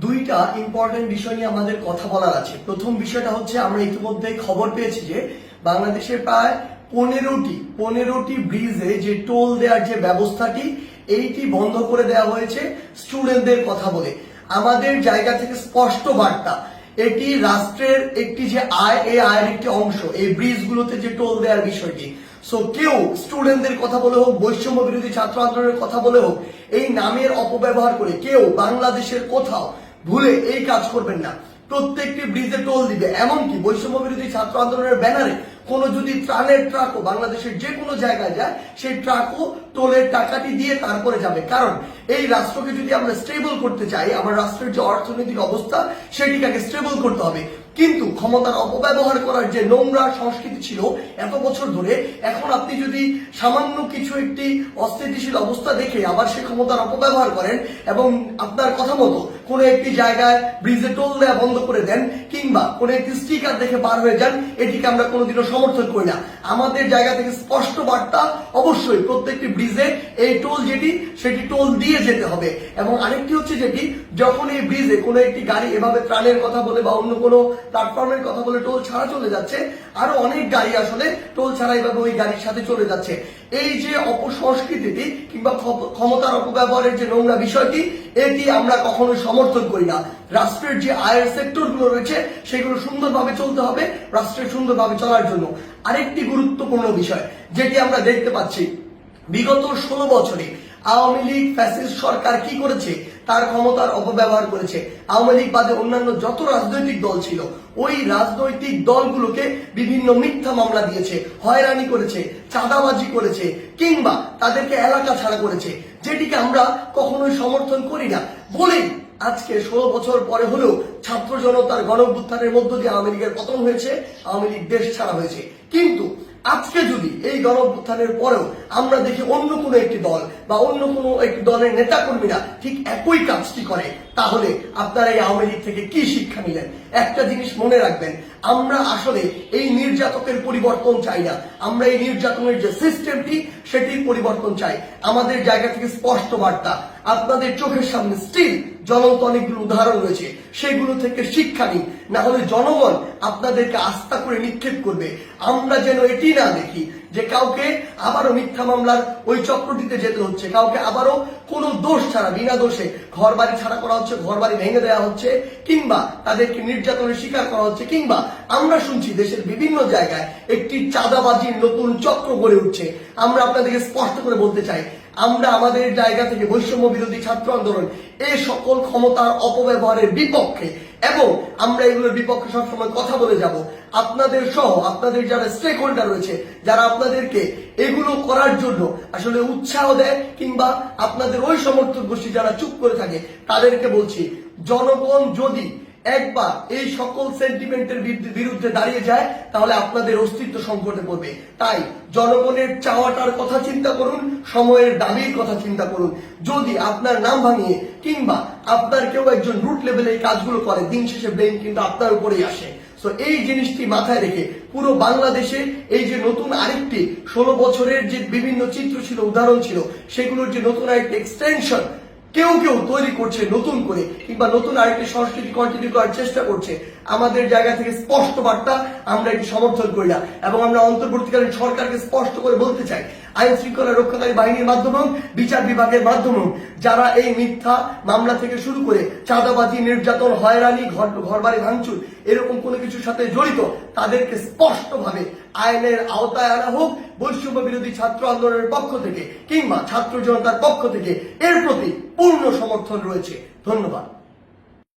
দুইটা ইম্পর্টেন্ট বিষয় নিয়ে আমাদের কথা বলার আছে। প্রথম বিষয়টা হচ্ছে, আমরা ইতিমধ্যে খবর পেয়েছি যে বাংলাদেশের প্রায় পনেরোটি ব্রিজে যে টোল দেওয়ার যে ব্যবস্থাটি, এইটি বন্ধ করে দেওয়া হয়েছে স্টুডেন্টদের কথা বলে। আমাদের জায়গা থেকে স্পষ্ট বার্তা, এটি রাষ্ট্রের একটি যে আয়, এই আয়ের একটি অংশ এই ব্রিজগুলোতে যে টোল দেওয়ার বিষয়টি। সো কেউ স্টুডেন্টদের কথা বলে হোক, বৈষম্য বিরোধী ছাত্র আন্দোলনের কথা বলে হোক, এই নামের অপব্যবহার করে কেউ বাংলাদেশের কোথাও ভুলে এই কাজ করবেন না। প্রত্যেকটি ব্রিজে টোল দিবে, এমনকি বৈষম্য বিরোধী ছাত্র আন্দোলনের ব্যানারে কোনো যদি ত্রাণের ট্রাকও বাংলাদেশের যে কোনো জায়গায় যায়, সেই ট্রাকও টোলের টাকাটি দিয়ে তারপরে যাবে। কারণ এই রাষ্ট্রকে যদি আমরা স্টেবল করতে চাই, আমার রাষ্ট্রের যে অর্থনৈতিক অবস্থা সেটিকে আগে স্টেবল করতে হবে। কিন্তু ক্ষমতার অপব্যবহার করার যে নোংরা সংস্কৃতি ছিল এত বছর ধরে, এখন আপনি যদি সামান্য কিছু একটি অস্থিতিশীল অবস্থা দেখে আবার সে ক্ষমতার অপব্যবহার করেন এবং আপনার কথা মতো কোনো একটি জায়গায় ব্রিজে টোল দেওয়া বন্ধ করে দেন, কিংবা কোনো একটি স্টিকার দেখে পার হয়ে যান, এটিকে আমরা কোনোদিনও সমর্থন করি না। আমাদের জায়গা থেকে স্পষ্ট বার্তা, অবশ্যই প্রত্যেকটি ব্রিজে এই টোল সেটি টোল দিয়ে যেতে হবে। এবং আরেকটি হচ্ছে যেটি, যখন এই ব্রিজে কোনো একটি গাড়ি এভাবে ত্রাণের কথা বলে বা অন্য কোনো প্ল্যাটফর্মের কথা বলে টোল ছাড়া চলে যাচ্ছে, আরো অনেক গাড়ি আসলে টোল ছাড়া এইভাবে ওই গাড়ির সাথে চলে যাচ্ছে। এই যে অপসংস্কৃতিটি কিংবা ক্ষমতার অপব্যবহারের যে নোংরা বিষয়টি, এটি আমরা কখনোই সমর্থন করি না। রাষ্ট্রের যে আয়ের সেক্টর গুলো রয়েছে সেগুলো সুন্দরভাবে চলতে হবে রাষ্ট্রের সুন্দরভাবে চলার জন্য। আরেকটি গুরুত্বপূর্ণ বিষয় যেটি আমরা দেখতে পাচ্ছি, বিগত 16 বছরে আওয়ামী লীগ ফ্যাসিস্ট সরকার কি করেছে, তার ক্ষমতার অপব্যবহার করেছে। আওয়ামী লীগ বাদে অন্যান্য যত রাজনৈতিক দল ছিল, ওই রাজনৈতিক দলগুলোকে বিভিন্ন মিথ্যা মামলা দিয়েছে, হয়রানি করেছে, চাঁদাবাজি করেছে, কিংবা তাদেরকে এলাকা ছাড়া করেছে, যেটিকে আমরা কখনোই সমর্থন করি না। বলেই আজকে 16 বছর পরে হলেও ছাত্র জনতার গণঅভ্যুত্থানের মধ্য দিয়ে আওয়ামী লীগের পতন হয়েছে, আওয়ামী লীগ দেশ ছাড়া হয়েছে। কিন্তু আজকে যদি এই গণঅভ্যুত্থানের পরেও আমরা দেখি অন্য কোনো একটি দল বা অন্য কোনো একটি দলের নেতা কর্মীরা ঠিক একই কাজটি করে, তাহলে আপনারা এই আওয়ামী লীগ থেকে কি শিক্ষা নিলেন? একটা জিনিস মনে রাখবেন, আমরা আসলে এই নির্যাতকের পরিবর্তন চাই না, আমরা এই নির্যাতনের যে সিস্টেমটি সেটির পরিবর্তন চাই। আমাদের জায়গা থেকে স্পষ্ট বার্তা, আপনাদের চোখের সামনে স্টিল জ্বলন্ত অনেকগুলো উদাহরণ রয়েছে, সেগুলো থেকে শিক্ষা নিন, না হলে জনগণ আপনাদেরকে আস্থা করে নিক্ষেপ করবে। আমরা যেন এটি না দেখি যে কাউকে আবারও মিথ্যা মামলার ওই চক্রটিতে যেতে হচ্ছে, কাউকে আবারও কোনো দোষ ছাড়া বিনা দোষে ঘর বাড়ি ছাড়া করা হচ্ছে, ঘর বাড়ি ভেঙে দেওয়া হচ্ছে, কিংবা তাদেরকে নির্যাতনের শিকার করা হচ্ছে, কিংবা আমরা শুনছি দেশের বিভিন্ন জায়গায় একটি চাঁদাবাজির নতুন চক্র গড়ে উঠছে। আমরা আপনাদেরকে স্পষ্ট করে বলতে চাই, আমরা আমাদের জায়গা থেকে বৈষম্য বিরোধী ছাত্র আন্দোলন এই সকল ক্ষমতার অপব্যবহারের বিপক্ষে, এবং আমরা এগুলোর বিপক্ষে সবসময় কথা বলে যাব। আপনাদের সহ আপনাদের যারা স্টেক হোল্ডার রয়েছে, যারা আপনাদেরকে এগুলো করার জন্য আসলে উৎসাহ দেয়, কিংবা আপনাদের ওই সমর্থক গোষ্ঠী যারা চুপ করে থাকে, তাদেরকে বলছি, জনগণ যদি একবার এই সকল সেন্টিমেন্টের বিরুদ্ধে দাঁড়িয়ে যায়, তাহলে আপনাদের অস্তিত্ব সংকটে পড়বে। তাই জনগণের চাওয়াটার কথা চিন্তা করুন, সময়ের দাবির কথা চিন্তা করুন। যদি আপনার নাম ভাঙিয়ে কিংবা আপনার কেউ একজন রুট লেভেলে এই কাজগুলো করে, দিন শেষে ব্লেম কিন্তু আপনার উপরেই আসে। তো এই জিনিসটি মাথায় রেখে পুরো বাংলাদেশে এই যে নতুন আরেকটি 16 বছরের যে বিভিন্ন চিত্র ছিল, উদাহরণ ছিল, সেগুলোর যে নতুন আরেকটি এক্সটেনশন কেউ তৈরি করছে নতুন করে, কিংবা নতুন আরেকটি সংস্কৃতি কন্টিনিউ করার চেষ্টা করছে, আমাদের জায়গা থেকে স্পষ্ট বার্তা, আমরা এটি সমর্থন করি না। এবং আমরা অন্তর্বর্তীকালীন সরকারকে স্পষ্ট করে বলতে চাই, আইন শৃঙ্খলা রক্ষাকারী বাহিনীর মাধ্যমেও বিচার বিভাগের মাধ্যমেও যারা এই মিথ্যা মামলা থেকে শুরু করে চাঁদাবাজি, নির্যাতন, হয়রানি, ঘরবাড়ি ভাঙচুর এরকম কোনো কিছুর সাথে জড়িত, তাদেরকে স্পষ্টভাবে আইনের আওতায় আনা হোক। বৈষম্য বিরোধী ছাত্র আন্দোলনের পক্ষ থেকে কিংবা ছাত্র জনতার পক্ষ থেকে এর প্রতি পূর্ণ সমর্থন রয়েছে। ধন্যবাদ।